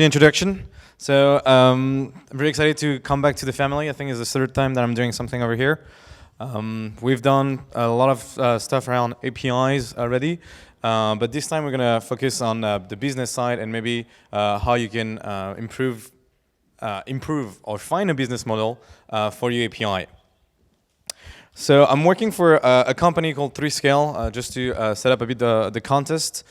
The introduction. I'm very excited to come back to the family. I think it's the third time that I'm doing something over here. We've done a lot of stuff around APIs already, but this time we're going to focus on the business side and maybe how you can improve or find a business model for your API. So I'm working for a company called 3Scale, just to set up a bit the context.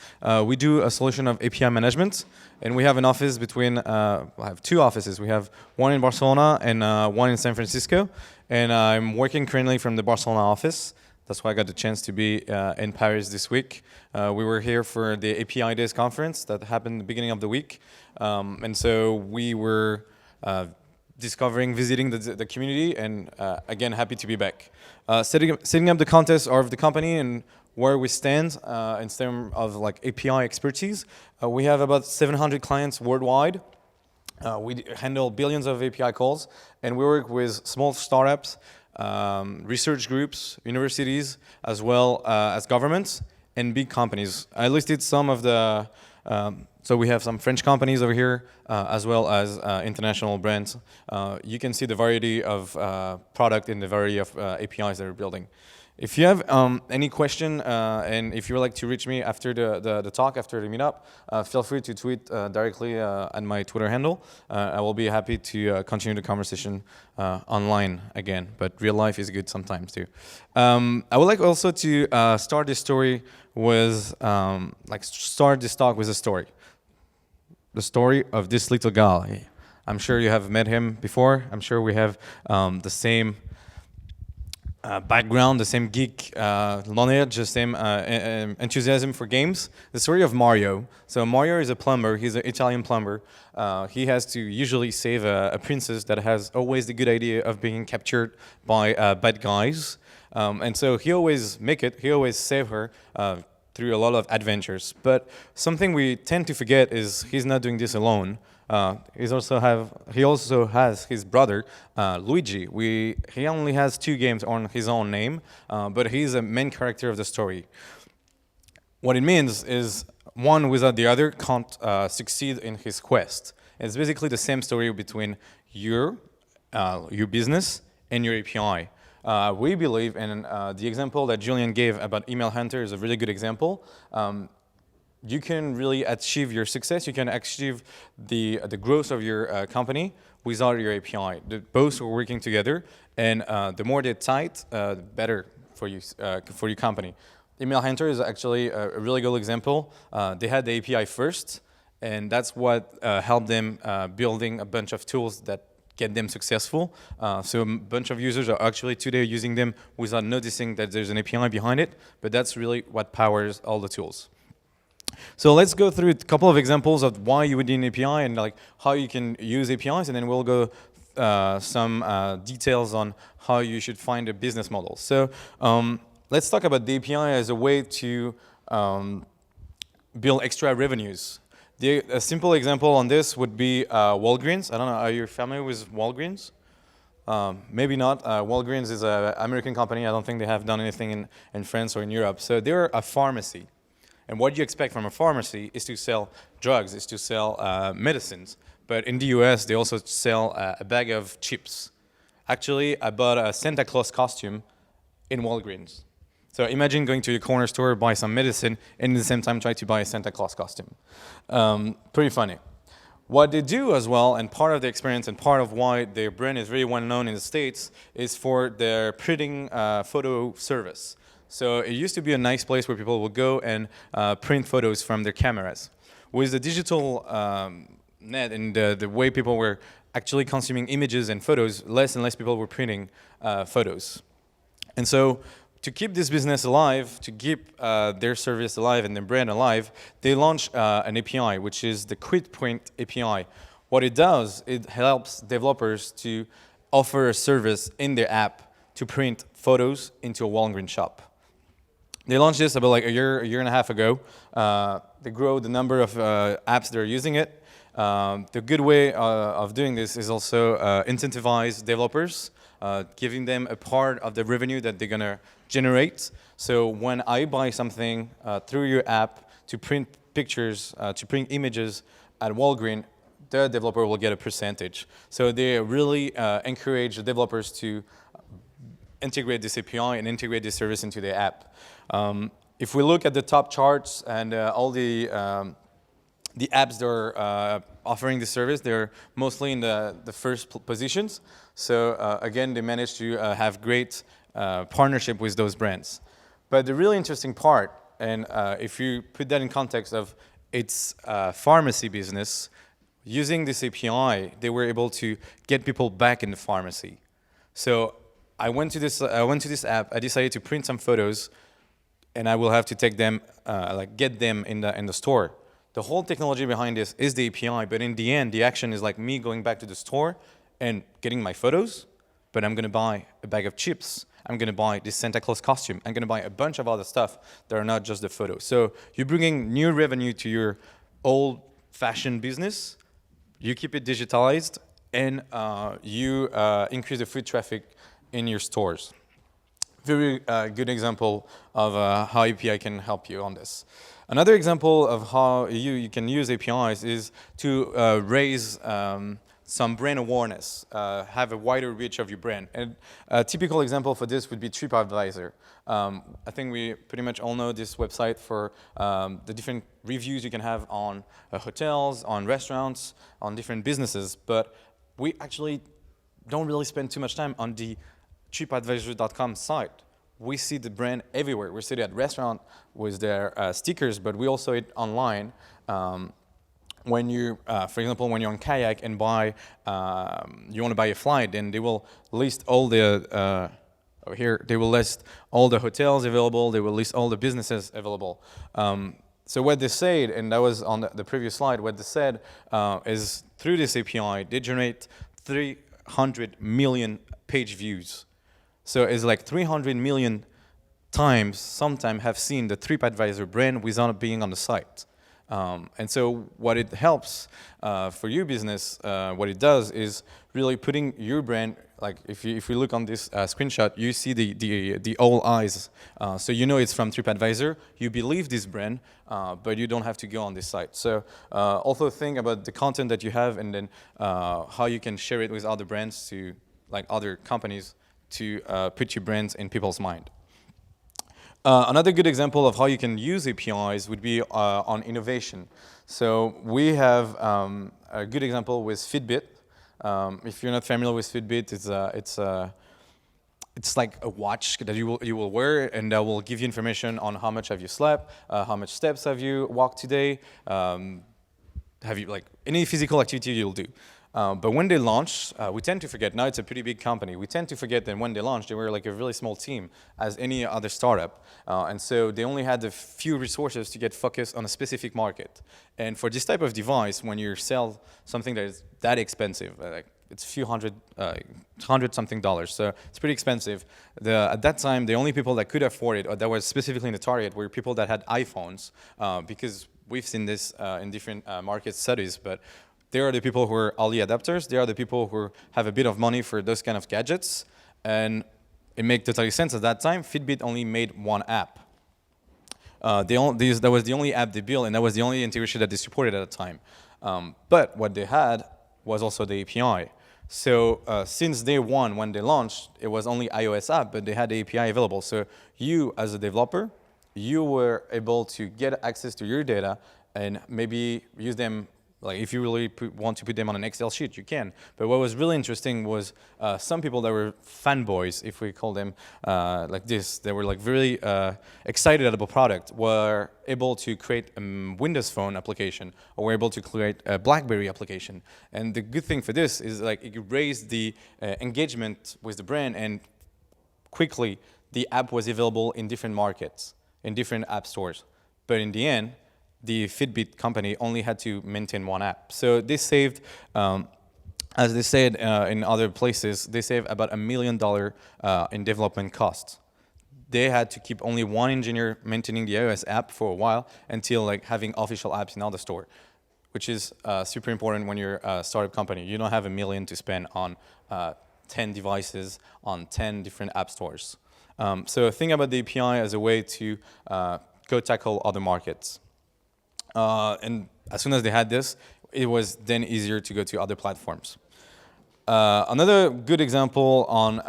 We do a solution of API management, and we have an office I have two offices. We have one in Barcelona and one in San Francisco, and I'm working currently from the Barcelona office. That's why I got the chance to be in Paris this week. We were here for the API Days conference that happened at the beginning of the week, and so we were visiting the community, and again, happy to be back. Setting up the context of the company and where we stand in terms of like API expertise. We have about 700 clients worldwide. We handle billions of API calls, and we work with small startups, research groups, universities, as well as governments and big companies. I listed some of the so we have some French companies over here, as well as international brands. You can see the variety of product and the variety of APIs that we're building. If you have any question, and if you would like to reach me after the talk, after the meetup, feel free to tweet directly at my Twitter handle. I will be happy to continue the conversation online again, but real life is good sometimes too. I would like also to start this story with, start this talk with a story. The story of this little guy. I'm sure you have met him before. I'm sure we have the same background, the same geek knowledge, the same enthusiasm for games. The story of Mario. So Mario is a plumber. He's an Italian plumber. He has to usually save a princess that has always the good idea of being captured by bad guys. And so he always make it. He always save her through a lot of adventures. But something we tend to forget is he's not doing this alone. He also has his brother Luigi. He only has 2 games on his own name, but he's a main character of the story. What it means is one without the other can't succeed in his quest. It's basically the same story between your business and your API. We believe, and the example that Julian gave about Email Hunter is a really good example. You can really achieve your success. You can achieve the growth of your company without your API. Both are working together, and the more they're tight, the better for you for your company. Email Hunter is actually a really good example. They had the API first, and that's what helped them building a bunch of tools that get them successful. So a bunch of users are actually today using them without noticing that there's an API behind it, but that's really what powers all the tools. So let's go through a couple of examples of why you would need an API and like how you can use APIs, and then we'll go some details on how you should find a business model. So let's talk about the API as a way to build extra revenues. A simple example on this would be Walgreens. I don't know, are you familiar with Walgreens? Maybe not. Walgreens is an American company. I don't think they have done anything in France or in Europe. So they're a pharmacy. And what you expect from a pharmacy is to sell drugs, is to sell medicines. But in the US, they also sell a bag of chips. Actually, I bought a Santa Claus costume in Walgreens. So imagine going to your corner store, buy some medicine, and at the same time try to buy a Santa Claus costume. Pretty funny. What they do as well, and part of the experience and part of why their brand is very well known in the States, is for their printing photo service. So it used to be a nice place where people would go and print photos from their cameras. With the digital net and the way people were actually consuming images and photos, less and less people were printing photos. And so to keep this business alive, to keep their service alive and their brand alive, they launched an API, which is the Quick Print API. What it does, it helps developers to offer a service in their app to print photos into a Walgreens shop. They launched this about like a year and a half ago. They grow the number of apps that are using it. The good way of doing this is also incentivize developers, giving them a part of the revenue that they're going to generate. So when I buy something through your app to print pictures, to print images at Walgreens, the developer will get a percentage. So they really encourage the developers to integrate this API and integrate this service into the app. If we look at the top charts and all the apps that are offering this service, they're mostly in the first positions. So again, they managed to have great partnership with those brands. But the really interesting part, and if you put that in context of its pharmacy business, using this API, they were able to get people back in the pharmacy. So I went to this app. I decided to print some photos, and I will have to take them, get them in the store. The whole technology behind this is the API, but in the end, the action is like me going back to the store and getting my photos. But I'm gonna buy a bag of chips. I'm gonna buy this Santa Claus costume. I'm gonna buy a bunch of other stuff that are not just the photos. So you're bringing new revenue to your old-fashioned business. You keep it digitalized, and you increase the foot traffic in your stores. Very good example of how API can help you on this. Another example of how you can use APIs is to raise some brand awareness, have a wider reach of your brand. And a typical example for this would be TripAdvisor. I think we pretty much all know this website for the different reviews you can have on hotels, on restaurants, on different businesses, but we actually don't really spend too much time on the TripAdvisor.com site. We see the brand everywhere. We see it at restaurant with their stickers, but we also see it online. When you, for example, when you're on Kayak and you want to buy a flight, then they will list all the, here, they will list all the hotels available, they will list all the businesses available. So what they said, and that was on the previous slide, what they said is through this API, they generate 300 million page views. So it's like 300 million times, sometime have seen the TripAdvisor brand without being on the site. And so what it helps for your business, what it does is really putting your brand, like if you look on this screenshot, you see the all eyes. So you know it's from TripAdvisor, you believe this brand, but you don't have to go on this site. So also think about the content that you have and then how you can share it with other brands to, like other companies, to put your brands in people's mind. Another good example of how you can use APIs would be on innovation. So we have a good example with Fitbit. If you're not familiar with Fitbit, it's like a watch that you will wear, and that will give you information on how much have you slept, how much steps have you walked today, have you like any physical activity you'll do. But when they launched, we tend to forget, now it's a pretty big company, we tend to forget that when they launched, they were like a really small team as any other startup. And so they only had a few resources to get focused on a specific market. And for this type of device, when you sell something that is that expensive, like it's a few hundred something dollars, so it's pretty expensive. At that time, the only people that could afford it, or that was specifically in the target, were people that had iPhones, because we've seen this in different market studies, but they are the people who are early adapters. They are the people who have a bit of money for those kind of gadgets. And it made totally sense at that time. Fitbit only made one app. That was the only app they built, and that was the only integration that they supported at the time. But what they had was also the API. So since day one, when they launched, it was only iOS app, but they had the API available. So you, as a developer, you were able to get access to your data and maybe use them. Like if you really want to put them on an Excel sheet, you can. But what was really interesting was some people that were fanboys, if we call them like this, they were like very excited about the product, were able to create a Windows Phone application, or were able to create a BlackBerry application. And the good thing for this is like it raised the engagement with the brand, and quickly the app was available in different markets, in different app stores. But in the end, the Fitbit company only had to maintain one app. So they saved, as they said in other places, they saved about $1 million in development costs. They had to keep only one engineer maintaining the iOS app for a while until like having official apps in all the store, which is super important when you're a startup company. You don't have $1 million to spend on 10 devices on 10 different app stores. So think about the API as a way to go tackle other markets. And as soon as they had this, it was then easier to go to other platforms. Another good example on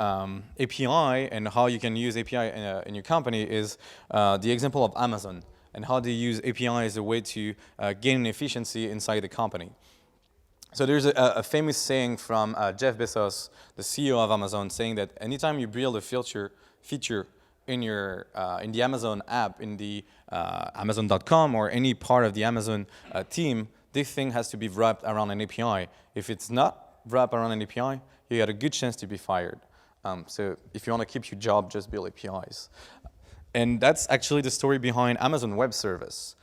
API and how you can use API in your company is the example of Amazon and how they use API as a way to gain efficiency inside the company. So there's a famous saying from Jeff Bezos, the CEO of Amazon, saying that anytime you build a feature in your in the Amazon app, in the Amazon.com or any part of the Amazon team, this thing has to be wrapped around an API. If it's not wrapped around an API, you got a good chance to be fired. So if you want to keep your job, just build APIs. And that's actually the story behind Amazon Web Service.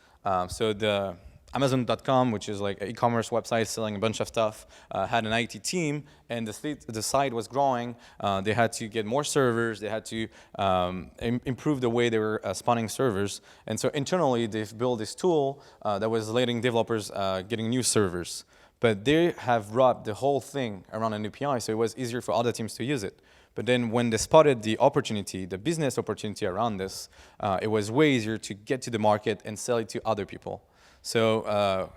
So the Amazon.com, which is like an e-commerce website selling a bunch of stuff, had an IT team, and the site was growing. They had to get more servers. They had to improve the way they were spawning servers. And so internally, they've built this tool that was letting developers getting new servers. But they have wrapped the whole thing around an API, so it was easier for other teams to use it. But then when they spotted the opportunity, the business opportunity around this, it was way easier to get to the market and sell it to other people. So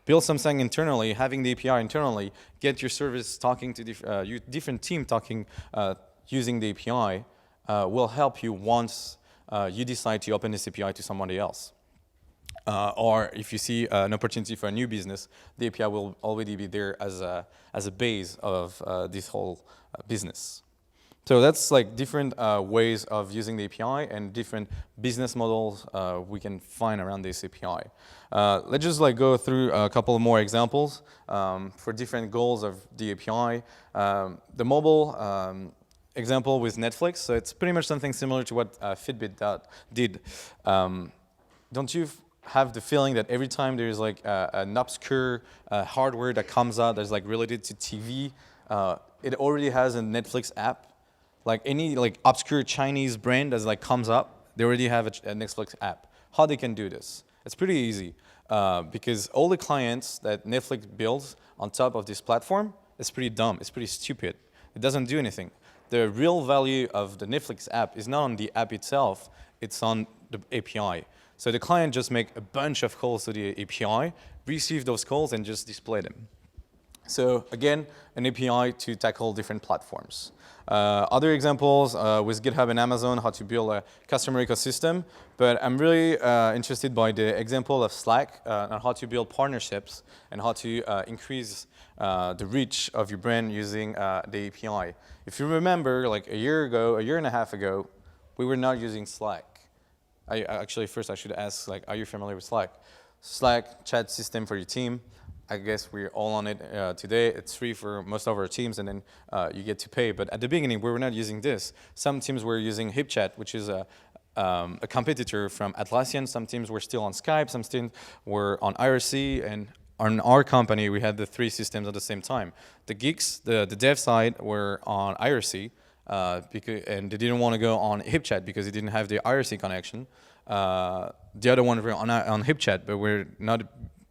build something internally, having the API internally, get your service talking to different team talking using the API will help you once you decide to open this API to somebody else. Or if you see an opportunity for a new business, the API will already be there as a base of this whole business. So that's like different ways of using the API and different business models we can find around this API. Let's just like go through a couple more examples for different goals of the API. The mobile example with Netflix, so it's pretty much something similar to what Fitbit did. Don't you have the feeling that every time there's like an obscure hardware that comes out that's like related to TV, it already has a Netflix app? Like any like obscure Chinese brand that like comes up, they already have a Netflix app. How they can do this? It's pretty easy because all the clients that Netflix builds on top of this platform is pretty dumb. It's pretty stupid. It doesn't do anything. The real value of the Netflix app is not on the app itself. It's on the API. So the client just make a bunch of calls to the API, receive those calls, and just display them. So again, an API to tackle different platforms. Other examples with GitHub and Amazon, how to build a customer ecosystem. But I'm really interested by the example of Slack on how to build partnerships and how to increase the reach of your brand using the API. If you remember, like a year and a half ago, we were not using Slack. Actually, first I should ask, like, are you familiar with Slack? Slack, chat system for your team. I guess we're all on it today. It's free for most of our teams, and then you get to pay. But at the beginning, we were not using this. Some teams were using HipChat, which is a competitor from Atlassian. Some teams were still on Skype. Some teams were on IRC. And on our company, we had the three systems at the same time. The geeks, the dev side, were on IRC, and they didn't want to go on HipChat because it didn't have the IRC connection. The other one were on HipChat, but we're not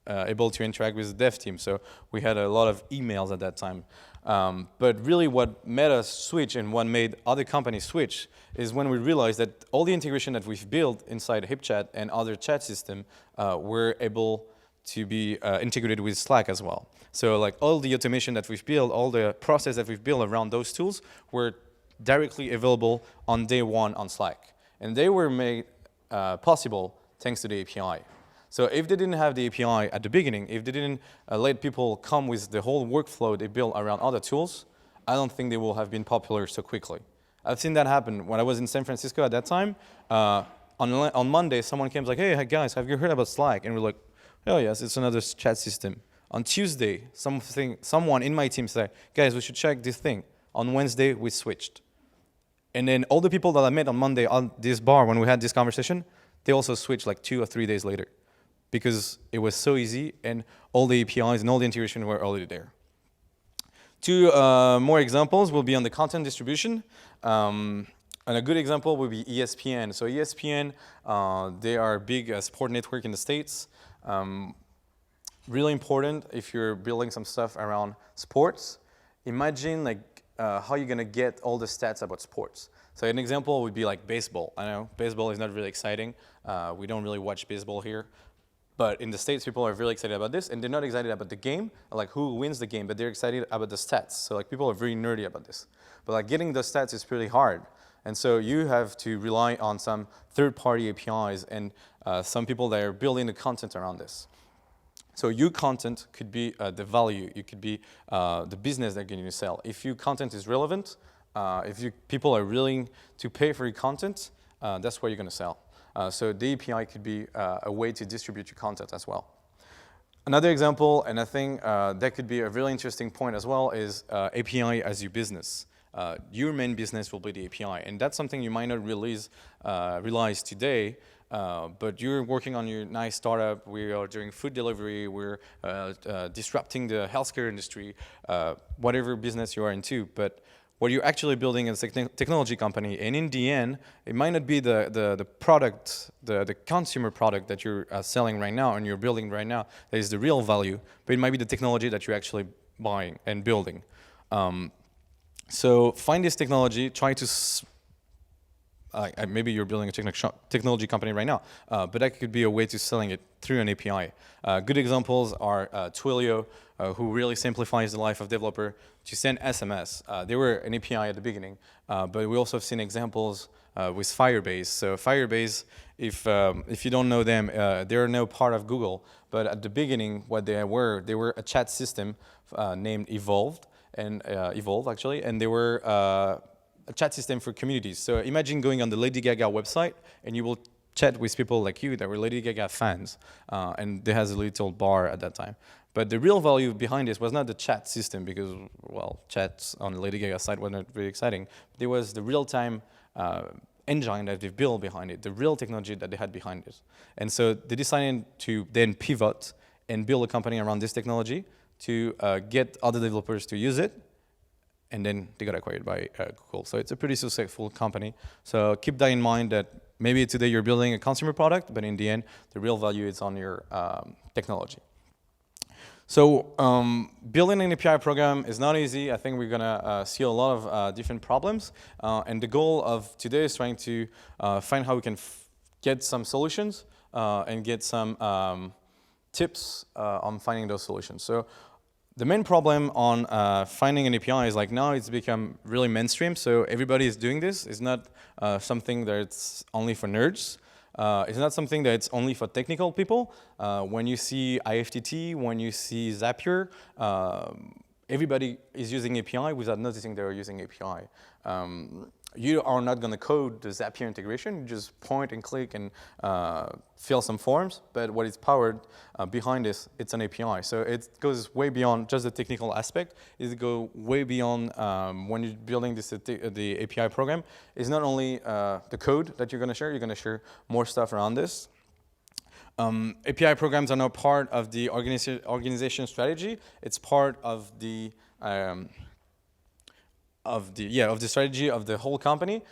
able to interact with the dev team. So we had a lot of emails at that time. But really what made us switch and what made other companies switch is when we realized that all the integration that we've built inside HipChat and other chat system were able to be integrated with Slack as well. So like all the automation that we've built, all the process that we've built around those tools were directly available on day one on Slack. And they were made possible thanks to the API. So if they didn't have the API at the beginning, if they didn't let people come with the whole workflow they built around other tools, I don't think they will have been popular so quickly. I've seen that happen. When I was in San Francisco at that time, on Monday, someone came like, hey guys, have you heard about Slack? And we're like, oh yes, it's another chat system. On Tuesday, someone in my team said, guys, we should check this thing. On Wednesday, we switched. And then all the people that I met on Monday on this bar when we had this conversation, they also switched like 2 or 3 days later, because it was so easy and all the APIs and all the integration were already there. Two more examples will be on the content distribution. And a good example would be ESPN. So ESPN, they are a big sport network in the States. Really important if you're building some stuff around sports. Imagine like how you're gonna get all the stats about sports. So an example would be like baseball. I know baseball is not really exciting. We don't really watch baseball here. But in the States, people are really excited about this, and they're not excited about the game, like who wins the game, but they're excited about the stats. So like people are very nerdy about this. But like getting the stats is pretty hard. And so you have to rely on some third-party APIs and some people that are building the content around this. So your content could be the value, it could be the business that you're going to sell. If your content is relevant, if people are willing to pay for your content, that's what you're going to sell. So the API could be a way to distribute your content as well. Another example, and I think that could be a really interesting point as well, is API as your business. Your main business will be the API, and that's something you might not realize today, but you're working on your nice startup, we are doing food delivery, we're disrupting the healthcare industry, whatever business you are into, but what you're actually building is a technology company, and in the end, it might not be the product, the consumer product that you're selling right now and you're building right now that is the real value, but it might be the technology that you're actually buying and building. So find this technology, try to, maybe you're building a technology company right now, but that could be a way to selling it through an API. Good examples are Twilio, who really simplifies the life of developer to send SMS. They were an API at the beginning, but we also have seen examples with Firebase. So Firebase, if you don't know them, they're now part of Google, but at the beginning, what they were a chat system named Evolve actually, and they were a chat system for communities. So imagine going on the Lady Gaga website and you will chat with people like you that were Lady Gaga fans, and there has a little bar at that time. But the real value behind this was not the chat system because, well, chats on the Lady Gaga site were not very exciting. But it was the real-time engine that they built behind it, the real technology that they had behind it. And so they decided to then pivot and build a company around this technology to get other developers to use it, and then they got acquired by Google. So it's a pretty successful company. So keep that in mind that maybe today you're building a consumer product, but in the end, the real value is on your technology. So building an API program is not easy. I think we're gonna see a lot of different problems. And the goal of today is trying to find how we can get some solutions and get some tips on finding those solutions. So the main problem on finding an API is like now it's become really mainstream, so everybody is doing this. It's not something that's only for nerds. It's not something that's only for technical people. When you see IFTT, when you see Zapier, everybody is using API without noticing they're using API. You are not going to code the Zapier integration. You just point and click and fill some forms. But what is powered behind this, it's an API. So it goes way beyond just the technical aspect. It goes way beyond when you're building this the API program. It's not only the code that you're going to share more stuff around this. API programs are now part of the organization strategy. It's part of the strategy of the whole company.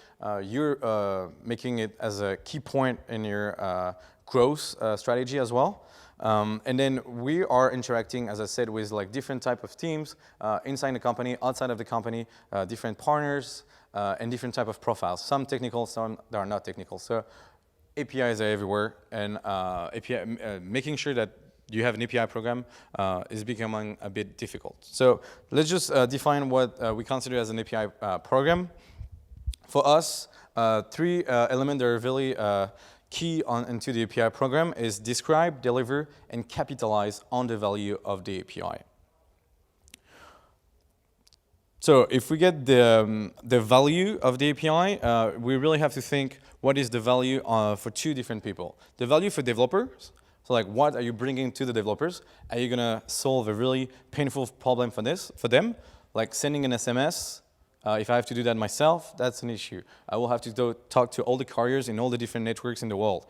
You're making it as a key point in your growth strategy as well. And then we are interacting, as I said, with like different type of teams inside the company, outside of the company, different partners, and different type of profiles. Some technical, some that are not technical. So APIs are everywhere, and making sure that you have an API program is becoming a bit difficult. So let's just define what we consider as an API program. For us, three elements that are really key into the API program is describe, deliver, and capitalize on the value of the API. So if we get the value of the API, we really have to think what is the value for two different people. The value for developers. So like, what are you bringing to the developers? Are you gonna solve a really painful problem for them? Like sending an SMS, if I have to do that myself, that's an issue. I will have to go talk to all the carriers in all the different networks in the world.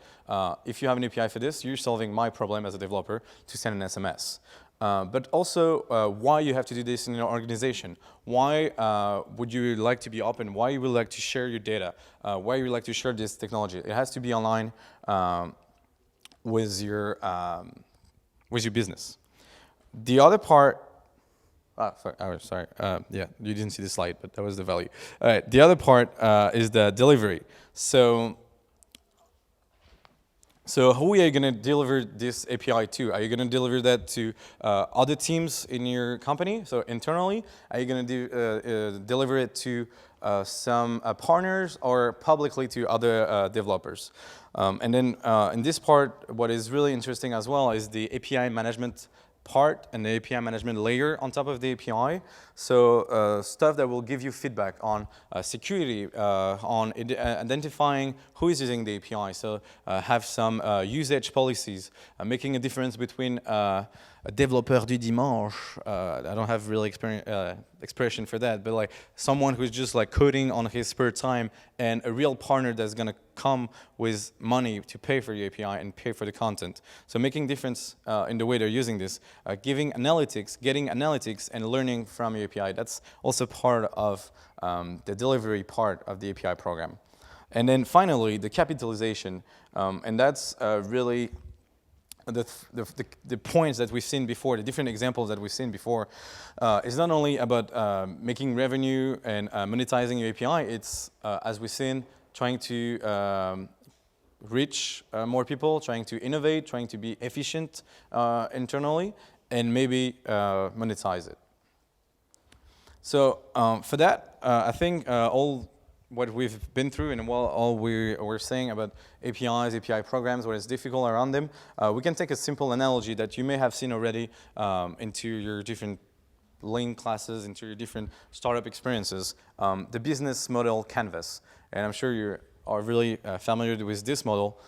If you have an API for this, you're solving my problem as a developer to send an SMS. But also, why you have to do this in your organization? Why would you like to be open? Why you would like to share your data? Why you would like to share this technology? It has to be online with your business. The other part, sorry, yeah, you didn't see the slide, but that was the value. All right, the other part is the delivery. So So who are you going to deliver this API to? Are you going to deliver that to other teams in your company, so internally? Are you going to deliver it to some partners or publicly to other developers? And then in this part, what is really interesting as well is the API management part and the API management layer on top of the API. So stuff that will give you feedback on security, on identifying who is using the API. So have some usage policies, making a difference between a développeur du dimanche, I don't have really expression for that, but like someone who's just like coding on his spare time and a real partner that's gonna come with money to pay for the API and pay for the content. So making difference in the way they're using this, getting analytics and learning from the API. That's also part of the delivery part of the API program. And then finally, the capitalization, and that's really the points that we've seen before, the different examples that we've seen before, is not only about making revenue and monetizing your API, it's, as we've seen, trying to reach more people, trying to innovate, trying to be efficient internally, and maybe monetize it. So for that, I think all what we've been through and all we're saying about APIs, API programs, what is difficult around them, we can take a simple analogy that you may have seen already into your different Lean classes, into your different startup experiences, the business model canvas. And I'm sure you are really familiar with this model.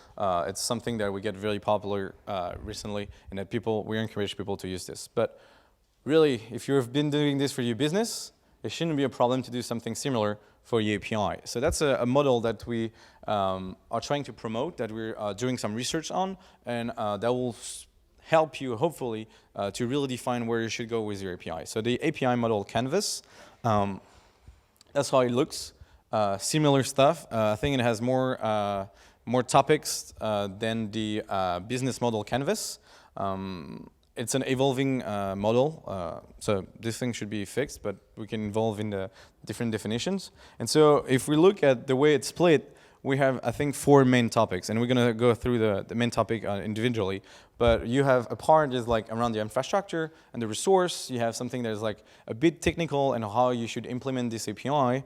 It's something that we get very popular recently, and that we encourage people to use this. But really, if you've been doing this for your business, it shouldn't be a problem to do something similar for your API. So that's a model that we are trying to promote, that we're doing some research on, and that will help you, hopefully, to really define where you should go with your API. So the API model canvas, that's how it looks. Similar stuff. I think it has more topics than the business model canvas. It's an evolving model, so this thing should be fixed, but we can evolve in the different definitions. And so if we look at the way it's split, we have, I think, 4 main topics, and we're going to go through the main topic individually. But you have a part is like around the infrastructure and the resource. You have something that is like a bit technical and how you should implement this API.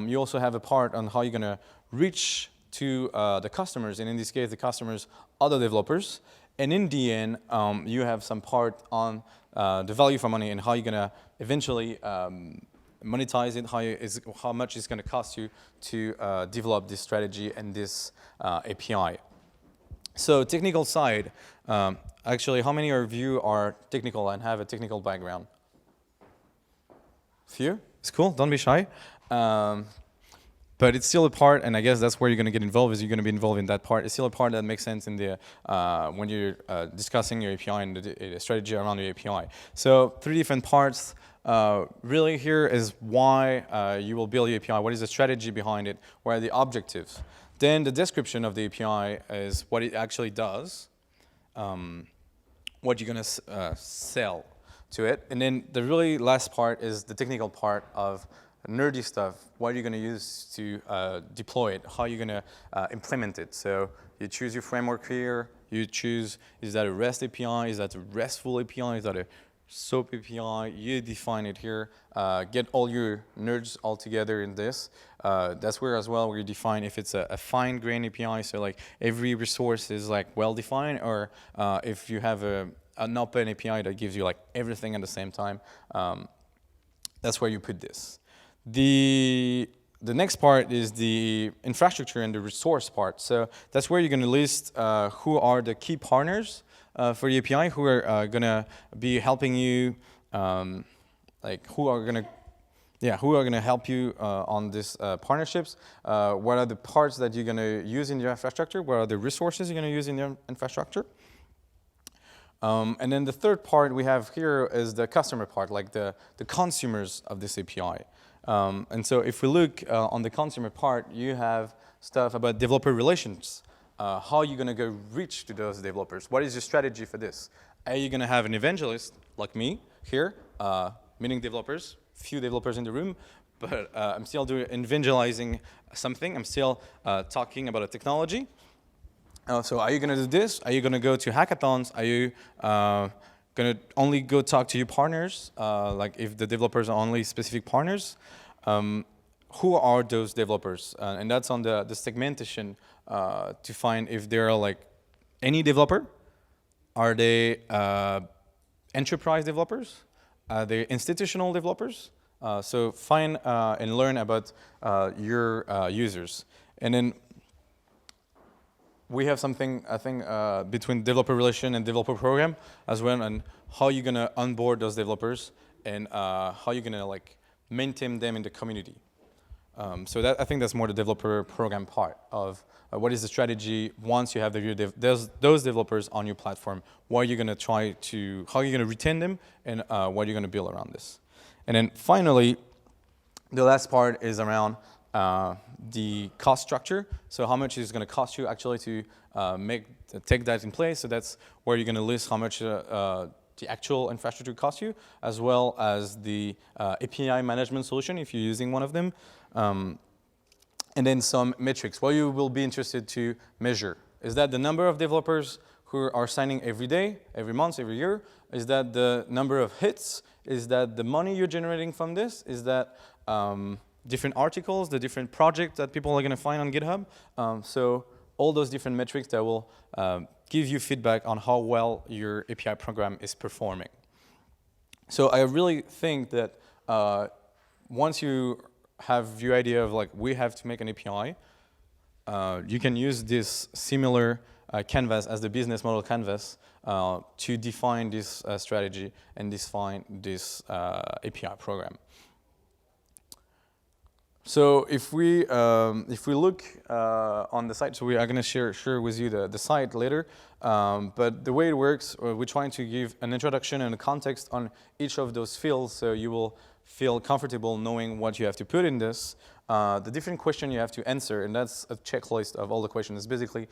You also have a part on how you're going to reach to the customers, and in this case, the customers are the developers. And in the end, you have some part on the value for money and how you're going to eventually monetize it, how much it's going to cost you to develop this strategy and this API. So technical side, actually, how many of you are technical and have a technical background? Few? It's cool, don't be shy. But it's still a part, and I guess that's where you're going to get involved, is you're going to be involved in that part. It's still a part that makes sense in the when you're discussing your API and the strategy around your API. So 3 different parts. Really here is why you will build your API. What is the strategy behind it? What are the objectives? Then the description of the API is what it actually does, what you're going to sell to it. And then the really last part is the technical part of nerdy stuff. What are you going to use to deploy it? How are you going to implement it? So you choose your framework here. You choose, is that a REST API? Is that a RESTful API? Is that a SOAP API? You define it here. Get all your nerds all together in this. That's where as well we define if it's a fine-grained API, so like every resource is like well-defined, or if you have an open API that gives you like everything at the same time. That's where you put this. The next part is the infrastructure and the resource part. So that's where you're going to list who are the key partners for the API, who are going to be helping you, like who are going to help you on these partnerships. What are the parts that you're going to use in your infrastructure? What are the resources you're going to use in your infrastructure? And then the third part we have here is the customer part, like the consumers of this API. And so if we look on the consumer part, you have stuff about developer relations. How are you going to go reach to those developers? What is your strategy for this? Are you going to have an evangelist like me here, meeting developers, few developers in the room, but I'm still evangelizing something. I'm still talking about a technology. So are you going to do this? Are you going to go to hackathons? Are you going to only go talk to your partners? Like if the developers are only specific partners? Who are those developers? And that's on the segmentation to find if they're like any developer. Are they enterprise developers? Are they institutional developers? So find and learn about your users. And then we have something, I think, between developer relation and developer program as well, and how you're gonna onboard those developers and how you're gonna like maintain them in the community. So that, I think that's more the developer program part of what is the strategy once you have those developers on your platform. What are you gonna try to, how are you gonna retain them, and what are you gonna build around this? And then finally, the last part is around the cost structure. So how much is going to cost you actually to take that in place. So that's where you're going to list how much the actual infrastructure costs you, as well as the API management solution if you're using one of them. And then some metrics. What you will be interested to measure. Is that the number of developers who are signing every day, every month, every year? Is that the number of hits? Is that the money you're generating from this? Is that different articles, the different projects that people are going to find on GitHub? So all those different metrics that will give you feedback on how well your API program is performing. So I really think that once you have your idea of like, we have to make an API, you can use this similar canvas as the business model canvas to define this strategy and define this API program. So if we look on the site, so we are going to share with you the site later. But the way it works, we're trying to give an introduction and a context on each of those fields, so you will feel comfortable knowing what you have to put in this. The different question you have to answer, and that's a checklist of all the questions. It's basically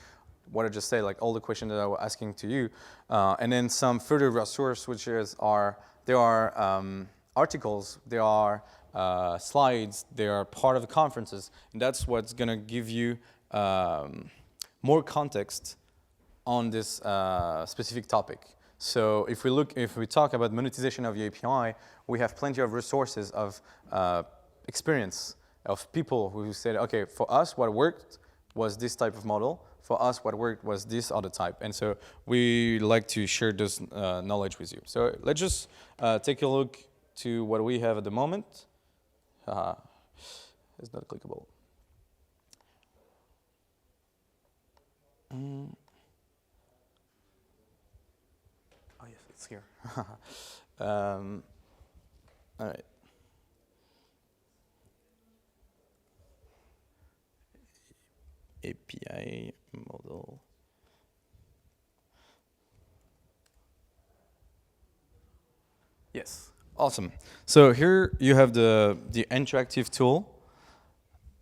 what I just said, like all the questions that I was asking to you, and then some further resource, which is there are articles, there are slides, they are part of the conferences, and that's what's going to give you more context on this specific topic. So if we talk about monetization of the API, we have plenty of resources of experience of people who said, okay, for us what worked was this type of model, for us what worked was this other type, and so we like to share this knowledge with you. So let's just take a look to what we have at the moment. It's not clickable. Oh yes, it's here. All right. API model. Yes. Awesome. So here you have the interactive tool,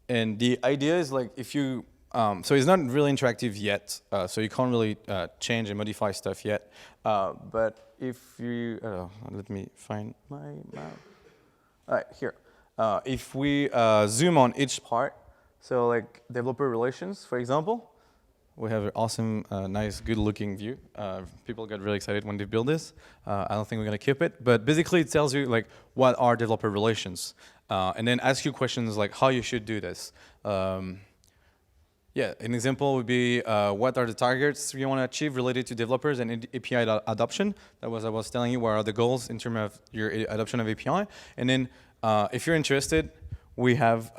and the idea is like if you so it's not really interactive yet, so you can't really change and modify stuff yet. But if you let me find my map. All right, here. If we zoom on each part, so like developer relations, for example, we have an awesome, nice, good-looking view. People get really excited when they build this. I don't think we're going to keep it, but basically it tells you like what are developer relations, and then ask you questions like how you should do this. Yeah, an example would be what are the targets you want to achieve related to developers and API adoption. That was I was telling you what are the goals in terms of your adoption of API, and then if you're interested, we have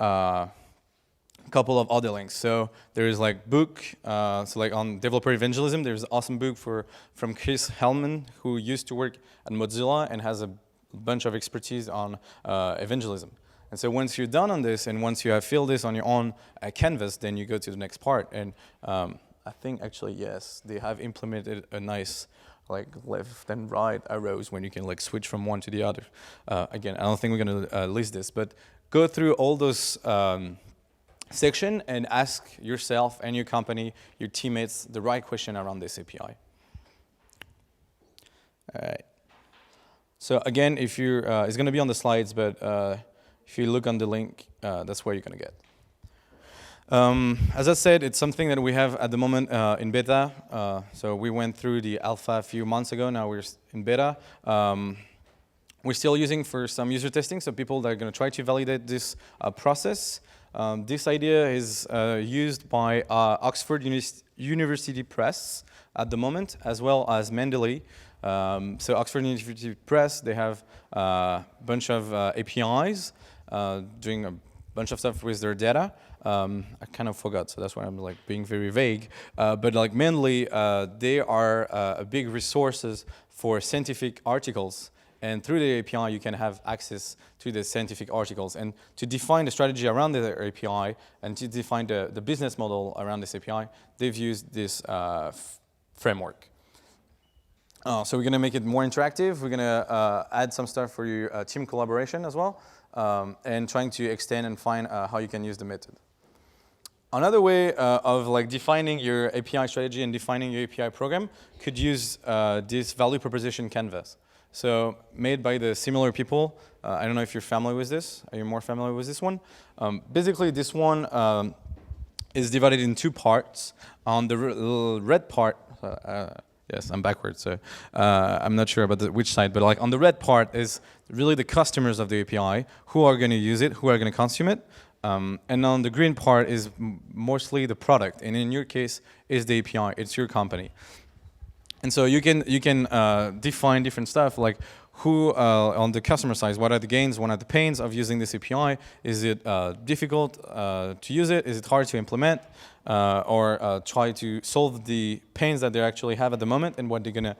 couple of other links. So there is like book, so like on developer evangelism, there's an awesome book from Chris Hellman, who used to work at Mozilla and has a bunch of expertise on evangelism. And so once you're done on this, and once you have filled this on your own canvas, then you go to the next part. And I think actually, yes, they have implemented a nice like left and right arrows when you can like switch from one to the other. Again, I don't think we're going to list this, but go through all those section and ask yourself and your company, your teammates, the right question around this API. All right. So again, if you're, it's going to be on the slides, but if you look on the link, that's where you're going to get. As I said, it's something that we have at the moment in beta. So we went through the alpha a few months ago. Now we're in beta. We're still using for some user testing, so people that are going to try to validate this process. This idea is used by Oxford University Press at the moment, as well as Mendeley. So Oxford University Press, they have a bunch of APIs doing a bunch of stuff with their data. I kind of forgot, so that's why I'm like being very vague. But like mainly, they are a big resources for scientific articles. And through the API, you can have access to the scientific articles. And to define the strategy around the API and to define the business model around this API, they've used this framework. So we're going to make it more interactive. We're going to add some stuff for your team collaboration as well, and trying to extend and find how you can use the method. Another way of like defining your API strategy and defining your API program could use this value proposition canvas. So made by the similar people. I don't know if you're familiar with this. Are you more familiar with this one? Basically, this one is divided in two parts. On the red part, yes, I'm backwards, so I'm not sure about which side, but like on the red part is really the customers of the API, who are going to use it, who are going to consume it. And on the green part is mostly the product, and in your case, is the API. It's your company. And so you can define different stuff like who on the customer side, what are the gains, what are the pains of using this API? Is it difficult to use it? Is it hard to implement? Or try to solve the pains that they actually have at the moment and what they're gonna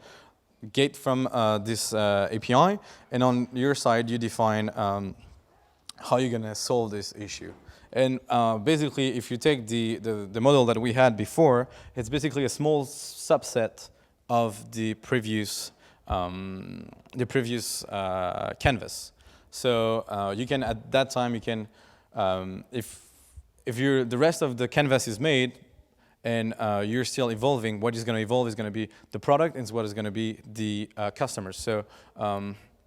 get from this API. And on your side, you define how you're gonna solve this issue. And basically, if you take the model that we had before, it's basically a small subset of the previous canvas. So you can at that time you can if the rest of the canvas is made and you're still evolving, what is going to evolve is going to be the product and what is going to be the customers. So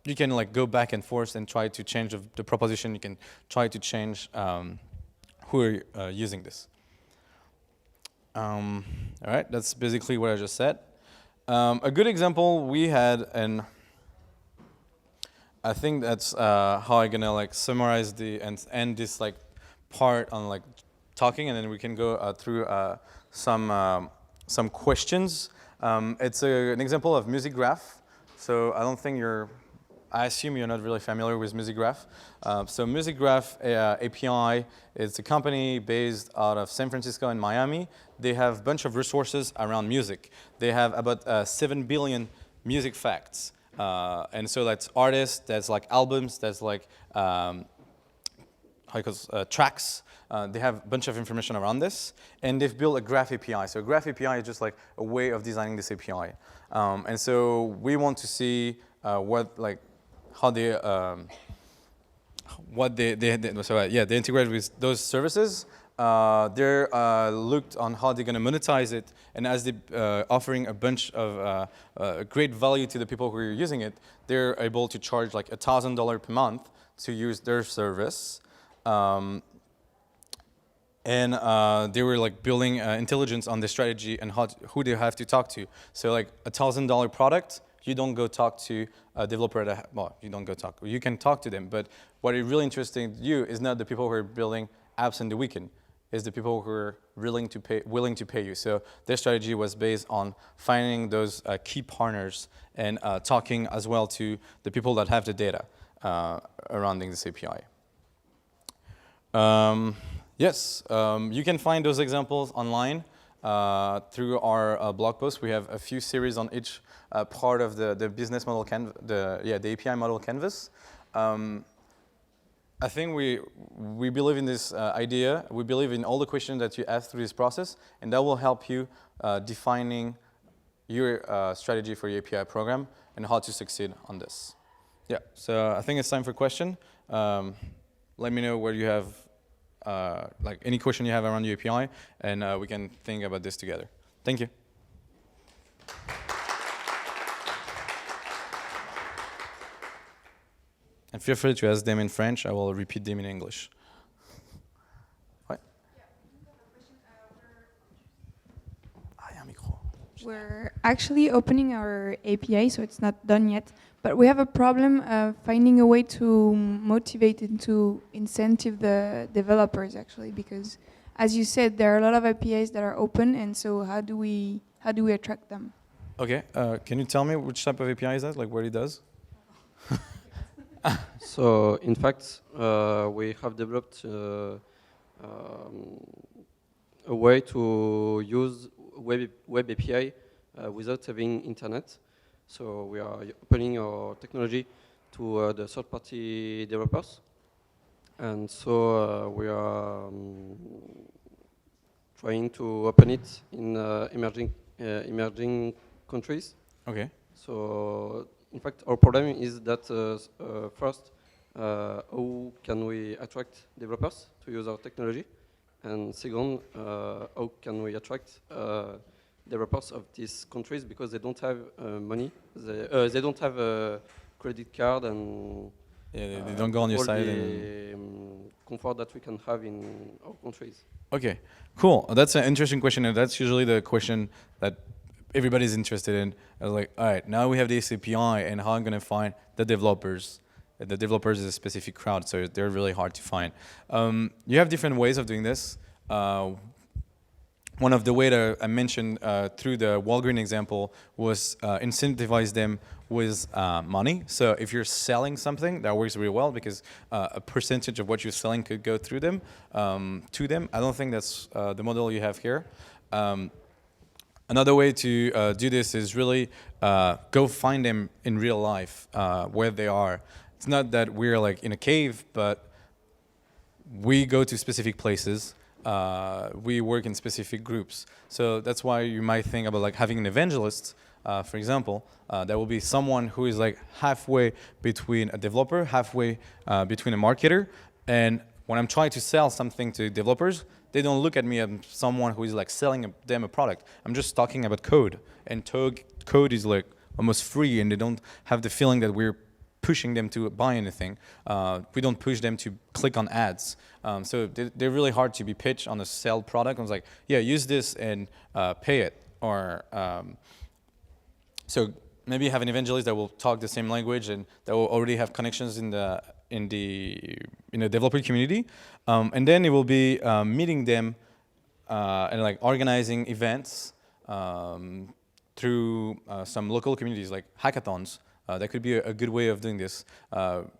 you can like go back and forth and try to change the proposition. You can try to change who are using this. All right, that's basically what I just said. A good example we had, and I think that's how I'm gonna like summarize and end this like part on like talking, and then we can go through some questions. It's an example of music graph. So I assume you're not really familiar with music graph. So music graph API is a company based out of San Francisco and Miami. They have a bunch of resources around music. They have about 7 billion music facts. And so that's artists, that's like albums, that's like tracks. They have a bunch of information around this. And they've built a graph API. So a graph API is just like a way of designing this API. And so we want to see how they they integrate with those services. They're looked on how they're going to monetize it, and as they're offering a bunch of great value to the people who are using it, they're able to charge like $1,000 per month to use their service. And they were like building intelligence on the strategy and who they have to talk to. So like $1,000 product, you don't go talk to a developer you can talk to them, but what is really interesting to you is not the people who are building apps in the weekend, is the people who are willing to pay you. So their strategy was based on finding those key partners and talking as well to the people that have the data around this API. Yes, you can find those examples online through our blog post. We have a few series on each part of the business model the API model canvas. I think we believe in this idea. We believe in all the questions that you ask through this process, and that will help you defining your strategy for your API program and how to succeed on this. Yeah, so I think it's time for question. Let me know where you have like any question you have around your API, and we can think about this together. Thank you. And feel free to ask them in French. I will repeat them in English. Ouais. We're actually opening our API, so it's not done yet. But we have a problem finding a way to motivate and to incentive the developers, actually, because, as you said, there are a lot of APIs that are open, and so how do we attract them? Okay, can you tell me which type of API is that? Like what it does? So, in fact, we have developed a way to use web API without having internet. So we are opening our technology to the third-party developers, and so we are trying to open it in emerging countries. Okay. So in fact, our problem is that first, how can we attract developers to use our technology, and second, how can we attract developers of these countries because they don't have money, they don't have a credit card, and they don't go on your all site. the comfort that we can have in our countries. Okay, cool. That's an interesting question, and that's usually the question that everybody's interested in. I was like, all right, now we have this API, and how I'm going to find the developers. The developers is a specific crowd, so they're really hard to find. You have different ways of doing this. One of the ways that I mentioned through the Walgreen example was incentivize them with money. So if you're selling something, that works really well because a percentage of what you're selling could go through them, to them. I don't think that's the model you have here. Another way to do this is really go find them in real life, where they are. It's not that we're like in a cave, but we go to specific places. We work in specific groups. So that's why you might think about like having an evangelist, for example. That will be someone who is like halfway between a developer, halfway between a marketer. And when I'm trying to sell something to developers, they don't look at me as someone who is like selling them a product. I'm just talking about code. And code is like almost free, and they don't have the feeling that we're pushing them to buy anything. We don't push them to click on ads. So they're really hard to be pitched on a sell product. I was like, yeah, use this and pay it. Or so maybe have an evangelist that will talk the same language and that will already have connections in the developer community. And then it will be meeting them and like organizing events through some local communities like hackathons. That could be a good way of doing this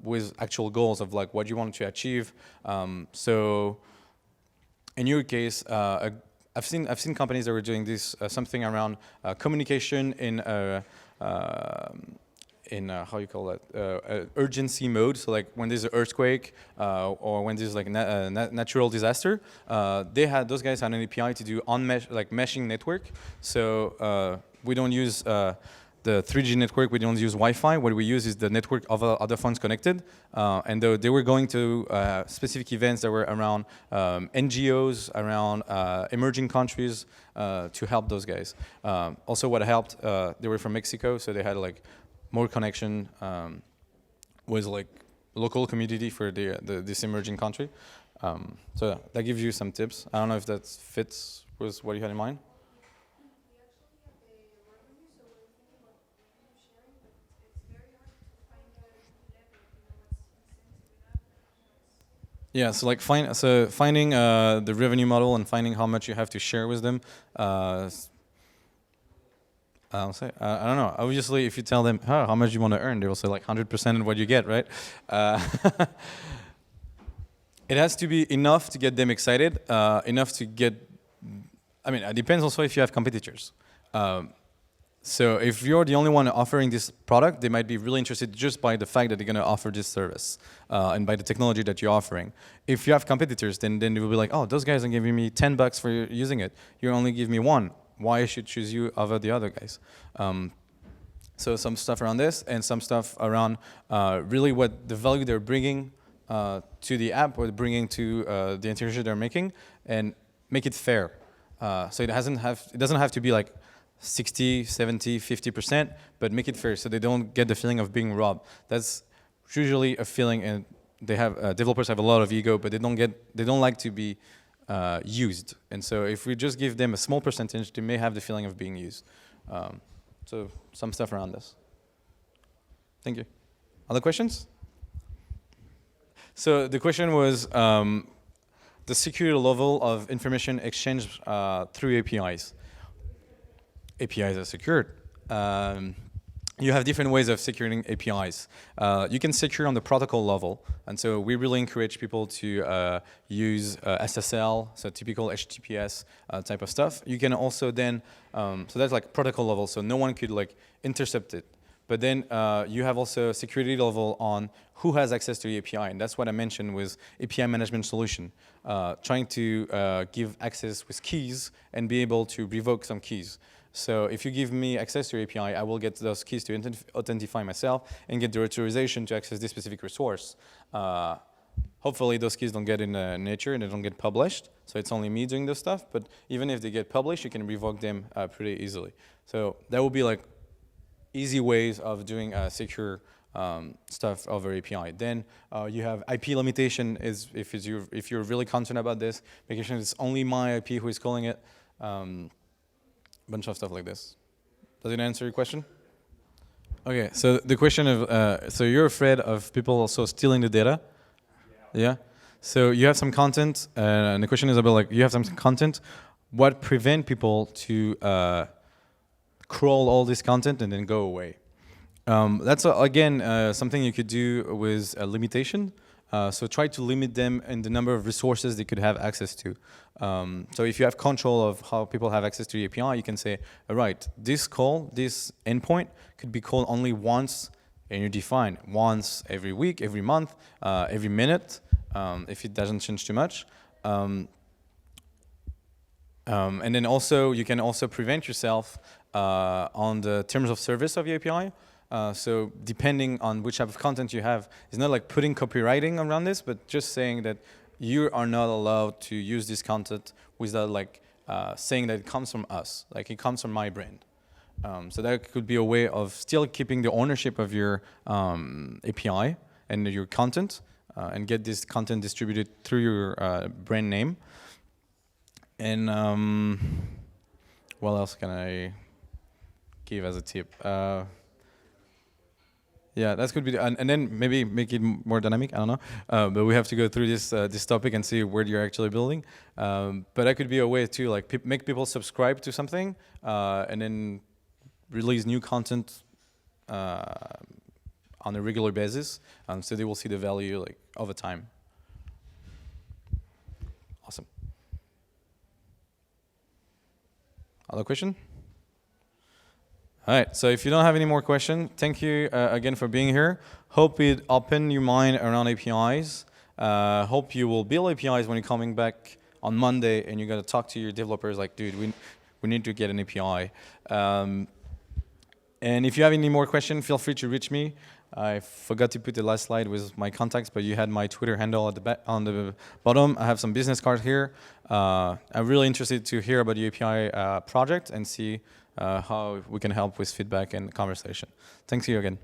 with actual goals of like what you want to achieve. So in your case, I've seen companies that were doing this something around communication in how you call that urgency mode. So like when there's an earthquake or when there's like a natural disaster, those guys had an API to do meshing network. So we don't use the 3G network, we don't use Wi-Fi. What we use is the network of other phones connected. And they were going to specific events that were around NGOs, around emerging countries to help those guys. Also what helped, they were from Mexico, so they had like more connection with like local community for this emerging country. So that gives you some tips. I don't know if that fits with what you had in mind. Yeah, so like finding the revenue model and finding how much you have to share with them. I don't know. Obviously, if you tell them how much you want to earn, they will say like 100% of what you get, right? It has to be enough to get them excited, enough to get. I mean, it depends also if you have competitors. So if you're the only one offering this product, they might be really interested just by the fact that they're going to offer this service and by the technology that you're offering. If you have competitors, then they will be like, oh, those guys are giving me $10 for using it. You only give me one. Why I should choose you over the other guys? So some stuff around this and some stuff around really what the value they're bringing to the app or bringing to the integration they're making, and make it fair. So it doesn't have to be like 60, 70, 50%, but make it fair so they don't get the feeling of being robbed. That's usually a feeling, and they have developers have a lot of ego, but they don't like to be used. And so if we just give them a small percentage, they may have the feeling of being used. So some stuff around this. Thank you. Other questions? So the question was the security level of information exchange through APIs. APIs are secured. You have different ways of securing APIs. You can secure on the protocol level, and so we really encourage people to use SSL, so typical HTTPS type of stuff. You can also then, so that's like protocol level, so no one could like intercept it. But then you have also security level on who has access to the API, and that's what I mentioned with API management solution, trying to give access with keys and be able to revoke some keys. So if you give me access to your API, I will get those keys to authentify myself and get the authorization to access this specific resource. Hopefully those keys don't get in nature and they don't get published. So it's only me doing this stuff. But even if they get published, you can revoke them pretty easily. So that would be like easy ways of doing secure stuff over API. Then you have IP limitation. Is if you're really concerned about this, making sure it's only my IP who is calling it. Bunch of stuff like this. Does it answer your question? Okay, so the question of, so you're afraid of people also stealing the data? Yeah? So you have some content, and the question is about like, you have some content, what prevent people to crawl all this content and then go away? That's again, something you could do with a limitation. So try to limit them in the number of resources they could have access to. So if you have control of how people have access to the API, you can say, all right, this call, this endpoint could be called only once, and you define once every week, every month, every minute, if it doesn't change too much. And then also, you can also prevent yourself on the terms of service of the API. So depending on which type of content you have, it's not like putting copywriting around this, but just saying that you are not allowed to use this content without like saying that it comes from us, like it comes from my brand. So that could be a way of still keeping the ownership of your API and your content, and get this content distributed through your brand name. And what else can I give as a tip? Yeah, that could be, and then maybe make it more dynamic. I don't know, but we have to go through this topic and see where you're actually building. But that could be a way to like make people subscribe to something, and then release new content on a regular basis, so they will see the value like over time. Awesome. Other question? All right, so if you don't have any more questions, thank you again for being here. Hope it opened your mind around APIs. Hope you will build APIs when you're coming back on Monday and you're going to talk to your developers like, dude, we need to get an API. And if you have any more questions, feel free to reach me. I forgot to put the last slide with my contacts, but you had my Twitter handle at the on the bottom. I have some business cards here. I'm really interested to hear about the API project and see how we can help with feedback and conversation. Thanks to you again.